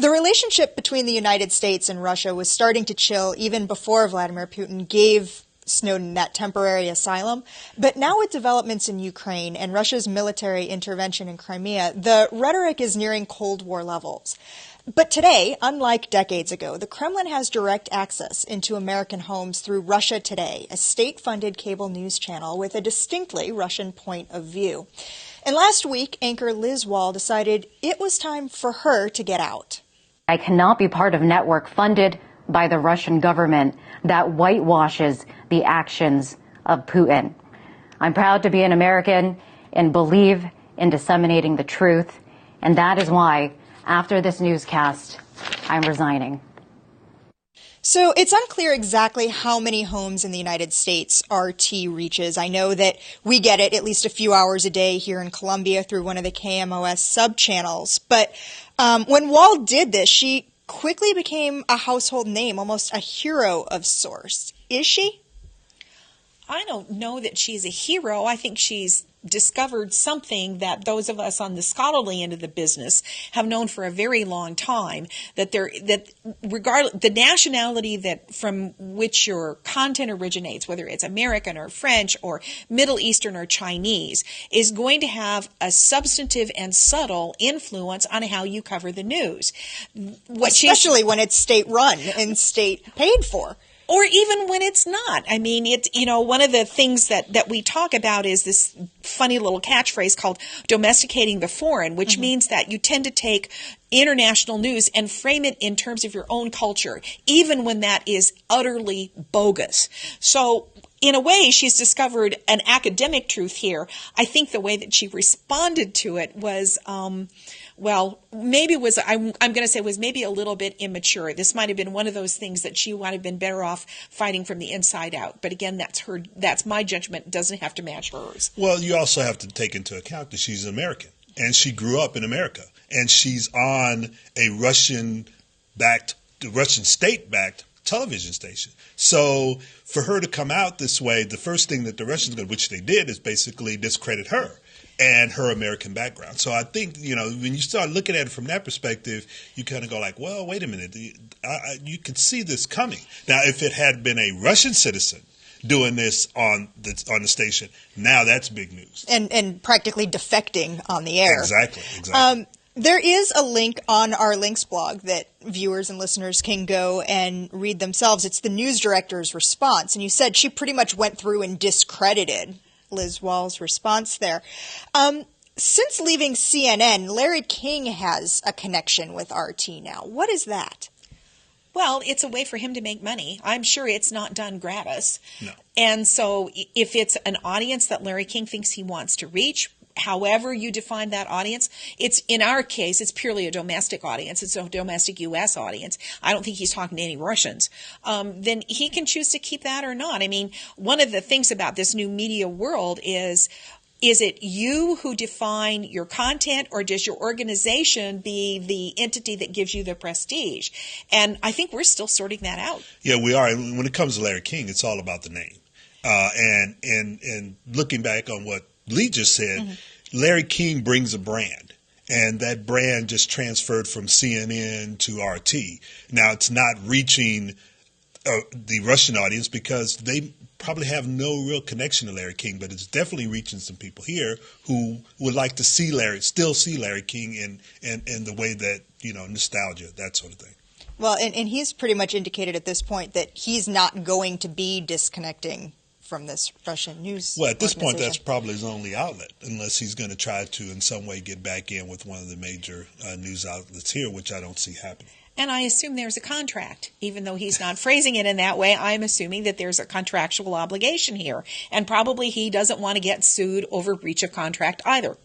The relationship between the United States and Russia was starting to chill even before Vladimir Putin gave Snowden that temporary asylum. But now with developments in Ukraine and Russia's military intervention in Crimea, the rhetoric is nearing Cold War levels. But today, unlike decades ago, the Kremlin has direct access into American homes through Russia Today, a state-funded cable news channel with a distinctly Russian point of view. And last week, anchor Liz Wahl decided it was time for her to get out. I cannot be part of a network funded by the Russian government that whitewashes the actions of Putin. I'm proud to be an American and believe in disseminating the truth, and that is why, after this newscast, I'm resigning. So it's unclear exactly how many homes in the United States RT reaches. I know that we get it at least a few hours a day here in Columbia through one of the KMOS sub-channels. But when Wahl did this, she quickly became a household name, almost a hero of sorts. Is she? I don't know that she's a hero. I think she's discovered something that those of us on the scholarly end of the business have known for a very long time, that regardless the nationality that from which your content originates, whether it's American or French or Middle Eastern or Chinese, is going to have a substantive and subtle influence on how you cover the news. Especially when it's state run and state paid for. Or even when it's not. I mean, it's, one of the things that we talk about is this funny little catchphrase called domesticating the foreign, which means that you tend to take international news and frame it in terms of your own culture, even when that is utterly bogus. So in a way, she's discovered an academic truth here. I think the way that she responded to it was, maybe was maybe a little bit immature. This might have been one of those things that she might have been better off fighting from the inside out. But again, that's my judgment. It doesn't have to match hers. Well, you also have to take into account that she's an American and she grew up in America and she's on a Russian state-backed television station. So for her to come out this way, the first thing that the Russians did, which they did, is basically discredit her and her American background. So I think, when you start looking at it from that perspective, you kind of go like, well, wait a minute. You could see this coming. Now, if it had been a Russian citizen doing this on the station, now that's big news. And practically defecting on the air. Exactly. There is a link on our links blog that viewers and listeners can go and read themselves. It's the news director's response. And you said she pretty much went through and discredited Liz Wahl's response there. Since leaving CNN, Larry King has a connection with RT now. What is that? Well, it's a way for him to make money. I'm sure it's not done gratis. No. And so if it's an audience that Larry King thinks he wants to reach, however you define that audience, in our case, it's purely a domestic audience. It's a domestic U.S. audience. I don't think he's talking to any Russians. Then he can choose to keep that or not. I mean, one of the things about this new media world is it you who define your content, or does your organization be the entity that gives you the prestige? And I think we're still sorting that out. Yeah, we are. And when it comes to Larry King, it's all about the name. And looking back on what Lee just said, Larry King brings a brand, and that brand just transferred from CNN to RT. Now, it's not reaching the Russian audience because they probably have no real connection to Larry King, but it's definitely reaching some people here who would like to still see Larry King in the way that, nostalgia, that sort of thing. Well, and he's pretty much indicated at this point that he's not going to be disconnecting from this Russian news. Well, at this point, that's probably his only outlet, unless he's going to try to in some way get back in with one of the major news outlets here, which I don't see happening. And I assume there's a contract. Even though he's not phrasing it in that way, I'm assuming that there's a contractual obligation here. And probably he doesn't want to get sued over breach of contract either.